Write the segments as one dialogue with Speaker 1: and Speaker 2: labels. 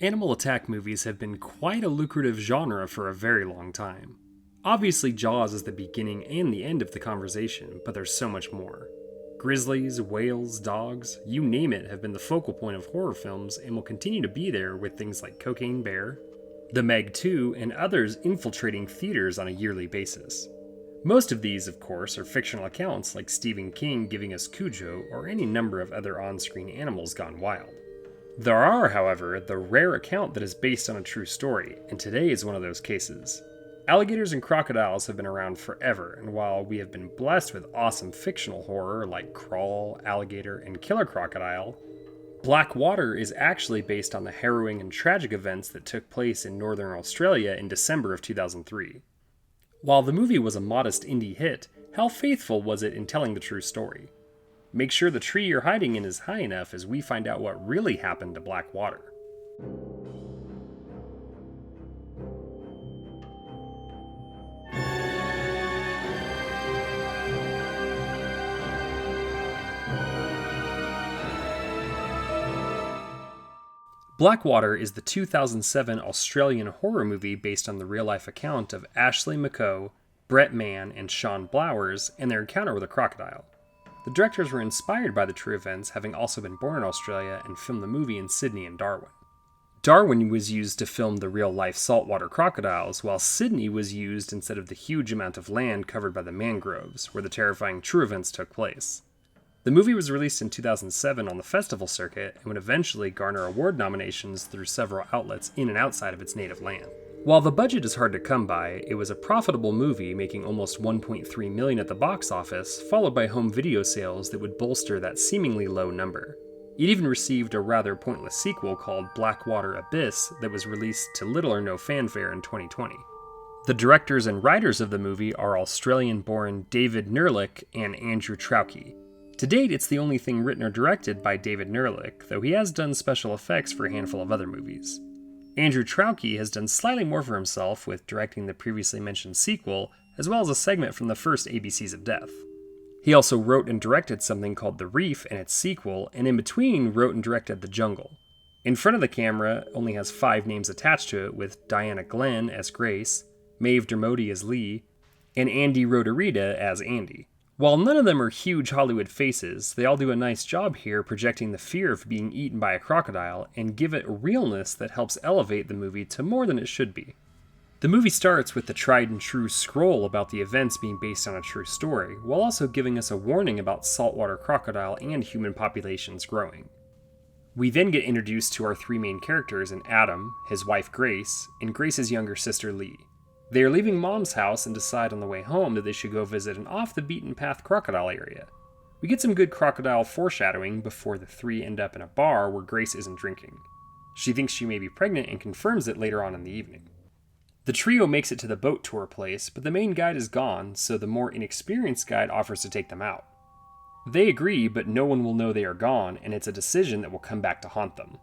Speaker 1: Animal attack movies have been quite a lucrative genre for a very long time. Obviously, Jaws is the beginning and the end of the conversation, but there's so much more. Grizzlies, whales, dogs, you name it, have been the focal point of horror films and will continue to be there with things like Cocaine Bear, The Meg 2, and others infiltrating theaters on a yearly basis. Most of these, of course, are fictional accounts like Stephen King giving us Cujo or any number of other on-screen animals gone wild. There are, however, the rare account that is based on a true story, and today is one of those cases. Alligators and crocodiles have been around forever, and while we have been blessed with awesome fictional horror like Crawl, Alligator, and Killer Crocodile, Black Water is actually based on the harrowing and tragic events that took place in northern Australia in December of 2003. While the movie was a modest indie hit, how faithful was it in telling the true story? Make sure the tree you're hiding in is high enough as we find out what really happened to Black Water. Black Water is the 2007 Australian horror movie based on the real-life account of Ashley McCoe, Brett Mann, and Sean Blowers and their encounter with a crocodile. The directors were inspired by the true events, having also been born in Australia and filmed the movie in Sydney and Darwin. Darwin was used to film the real-life saltwater crocodiles, while Sydney was used instead of the huge amount of land covered by the mangroves, where the terrifying true events took place. The movie was released in 2007 on the festival circuit and would eventually garner award nominations through several outlets in and outside of its native land. While the budget is hard to come by, it was a profitable movie, making almost $1.3 million at the box office, followed by home video sales that would bolster that seemingly low number. It even received a rather pointless sequel called Black Water Abyss that was released to little or no fanfare in 2020. The directors and writers of the movie are Australian-born David Nerlich and Andrew Traucki. To date, it's the only thing written or directed by David Nerlich, though he has done special effects for a handful of other movies. Andrew Traucki has done slightly more for himself with directing the previously mentioned sequel, as well as a segment from the first ABCs of Death. He also wrote and directed something called The Reef and its sequel, and in between wrote and directed The Jungle. In front of the camera only has 5 names attached to it, with Diana Glenn as Grace, Maeve Dermody as Lee, and Andy Roderita as Andy. While none of them are huge Hollywood faces, they all do a nice job here projecting the fear of being eaten by a crocodile and give it a realness that helps elevate the movie to more than it should be. The movie starts with the tried and true scroll about the events being based on a true story, while also giving us a warning about saltwater crocodile and human populations growing. We then get introduced to our 3 main characters in Adam, his wife Grace, and Grace's younger sister Lee. They are leaving Mom's house and decide on the way home that they should go visit an off-the-beaten-path crocodile area. We get some good crocodile foreshadowing before the 3 end up in a bar where Grace isn't drinking. She thinks she may be pregnant and confirms it later on in the evening. The trio makes it to the boat tour place, but the main guide is gone, so the more inexperienced guide offers to take them out. They agree, but no one will know they are gone, and it's a decision that will come back to haunt them.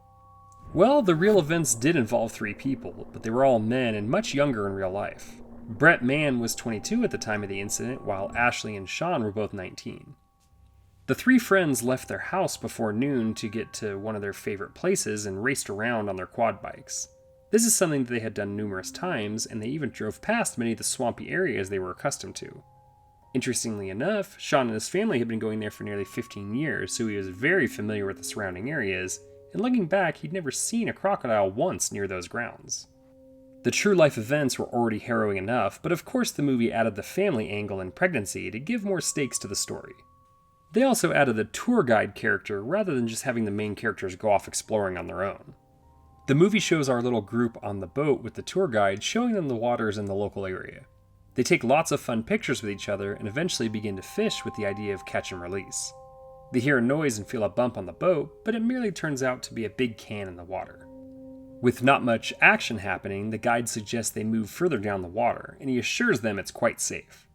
Speaker 1: Well, the real events did involve 3 people, but they were all men and much younger in real life. Brett Mann was 22 at the time of the incident, while Ashley and Sean were both 19. The 3 friends left their house before noon to get to one of their favorite places and raced around on their quad bikes. This is something that they had done numerous times, and they even drove past many of the swampy areas they were accustomed to. Interestingly enough, Sean and his family had been going there for nearly 15 years, so he was very familiar with the surrounding areas, and looking back, he'd never seen a crocodile once near those grounds. The true-life events were already harrowing enough, but of course the movie added the family angle and pregnancy to give more stakes to the story. They also added a tour guide character rather than just having the main characters go off exploring on their own. The movie shows our little group on the boat with the tour guide showing them the waters in the local area. They take lots of fun pictures with each other and eventually begin to fish with the idea of catch and release. They hear a noise and feel a bump on the boat, but it merely turns out to be a big can in the water. With not much action happening, the guide suggests they move further down the water, and he assures them it's quite safe.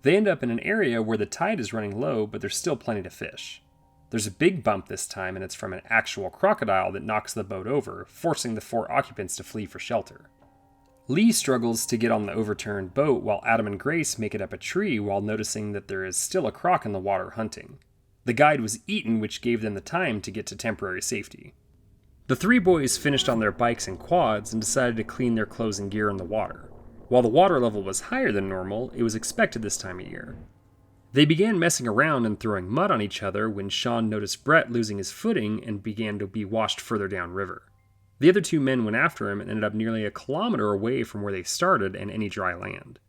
Speaker 1: They end up in an area where the tide is running low, but there's still plenty to fish. There's a big bump this time, and it's from an actual crocodile that knocks the boat over, forcing the 4 occupants to flee for shelter. Lee struggles to get on the overturned boat while Adam and Grace make it up a tree while noticing that there is still a croc in the water hunting. The guide was eaten, which gave them the time to get to temporary safety. The three boys finished on their bikes and quads and decided to clean their clothes and gear in the water. While the water level was higher than normal, it was expected this time of year. They began messing around and throwing mud on each other when Sean noticed Brett losing his footing and began to be washed further downriver. The other two men went after him and ended up nearly a kilometer away from where they started and any dry land.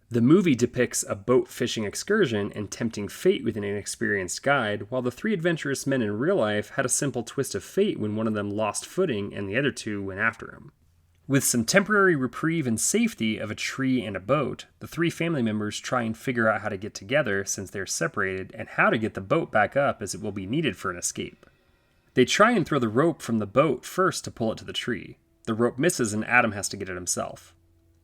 Speaker 1: The movie depicts a boat fishing excursion and tempting fate with an inexperienced guide, while the three adventurous men in real life had a simple twist of fate when one of them lost footing and the other two went after him. With some temporary reprieve and safety of a tree and a boat, the three family members try and figure out how to get together since they're separated and how to get the boat back up as it will be needed for an escape. They try and throw the rope from the boat first to pull it to the tree. The rope misses and Adam has to get it himself.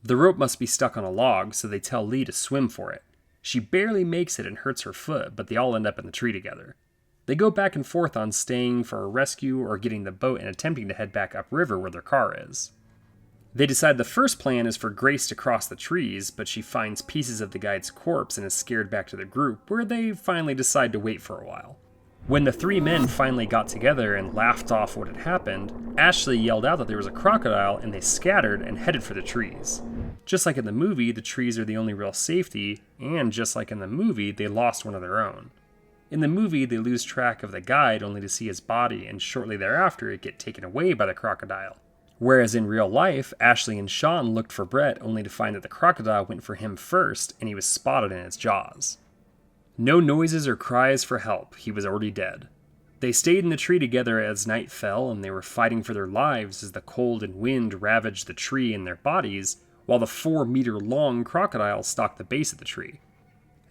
Speaker 1: The rope must be stuck on a log, so they tell Lee to swim for it. She barely makes it and hurts her foot, but they all end up in the tree together. They go back and forth on staying for a rescue or getting the boat and attempting to head back upriver where their car is. They decide the first plan is for Grace to cross the trees, but she finds pieces of the guide's corpse and is scared back to the group, where they finally decide to wait for a while. When the three men finally got together and laughed off what had happened, Ashley yelled out that there was a crocodile and they scattered and headed for the trees. Just like in the movie, the trees are the only real safety, and just like in the movie, they lost one of their own. In the movie, they lose track of the guide only to see his body, and shortly thereafter it get taken away by the crocodile. Whereas in real life, Ashley and Sean looked for Brett only to find that the crocodile went for him first, and he was spotted in its jaws. No noises or cries for help, he was already dead. They stayed in the tree together as night fell, and they were fighting for their lives as the cold and wind ravaged the tree and their bodies, while the 4-meter-long crocodile stalked the base of the tree.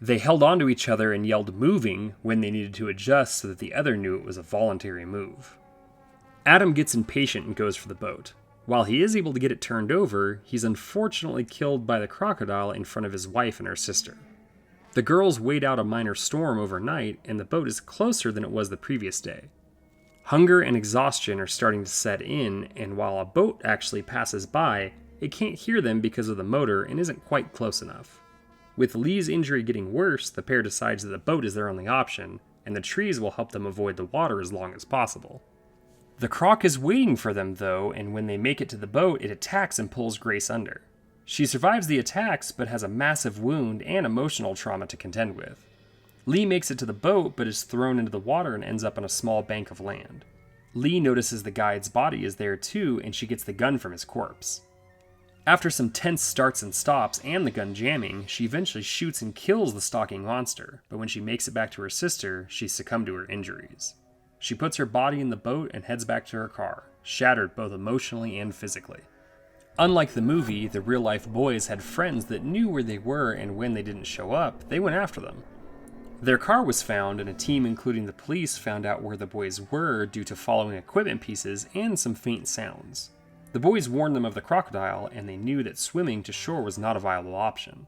Speaker 1: They held onto each other and yelled "moving" when they needed to adjust so that the other knew it was a voluntary move. Adam gets impatient and goes for the boat. While he is able to get it turned over, he's unfortunately killed by the crocodile in front of his wife and her sister. The girls wait out a minor storm overnight, and the boat is closer than it was the previous day. Hunger and exhaustion are starting to set in, and while a boat actually passes by, it can't hear them because of the motor and isn't quite close enough. With Lee's injury getting worse, the pair decides that the boat is their only option, and the trees will help them avoid the water as long as possible. The croc is waiting for them, though, and when they make it to the boat, it attacks and pulls Grace under. She survives the attacks, but has a massive wound and emotional trauma to contend with. Lee makes it to the boat, but is thrown into the water and ends up on a small bank of land. Lee notices the guide's body is there too, and she gets the gun from his corpse. After some tense starts and stops and the gun jamming, she eventually shoots and kills the stalking monster, but when she makes it back to her sister, she succumbed to her injuries. She puts her body in the boat and heads back to her car, shattered both emotionally and physically. Unlike the movie, the real-life boys had friends that knew where they were, and when they didn't show up, they went after them. Their car was found, and a team including the police found out where the boys were due to following equipment pieces and some faint sounds. The boys warned them of the crocodile, and they knew that swimming to shore was not a viable option.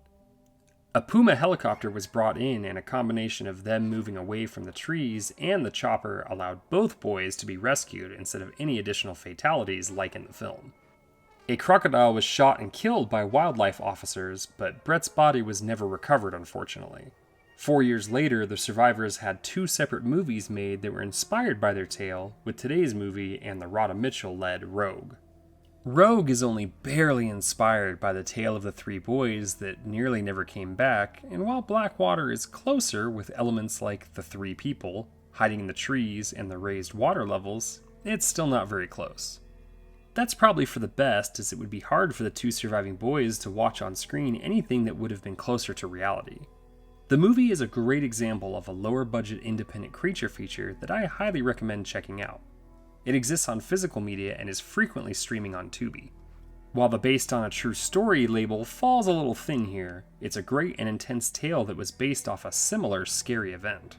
Speaker 1: A Puma helicopter was brought in, and a combination of them moving away from the trees and the chopper allowed both boys to be rescued instead of any additional fatalities like in the film. A crocodile was shot and killed by wildlife officers, but Brett's body was never recovered, unfortunately. 4 years later, the survivors had 2 separate movies made that were inspired by their tale, with today's movie and the Radha Mitchell-led Rogue. Rogue is only barely inspired by the tale of the 3 boys that nearly never came back, and while Blackwater is closer with elements like the 3 people, hiding in the trees, and the raised water levels, it's still not very close. That's probably for the best, as it would be hard for the 2 surviving boys to watch on screen anything that would have been closer to reality. The movie is a great example of a lower-budget independent creature feature that I highly recommend checking out. It exists on physical media and is frequently streaming on Tubi. While the based on a true story label falls a little thin here, it's a great and intense tale that was based off a similar scary event.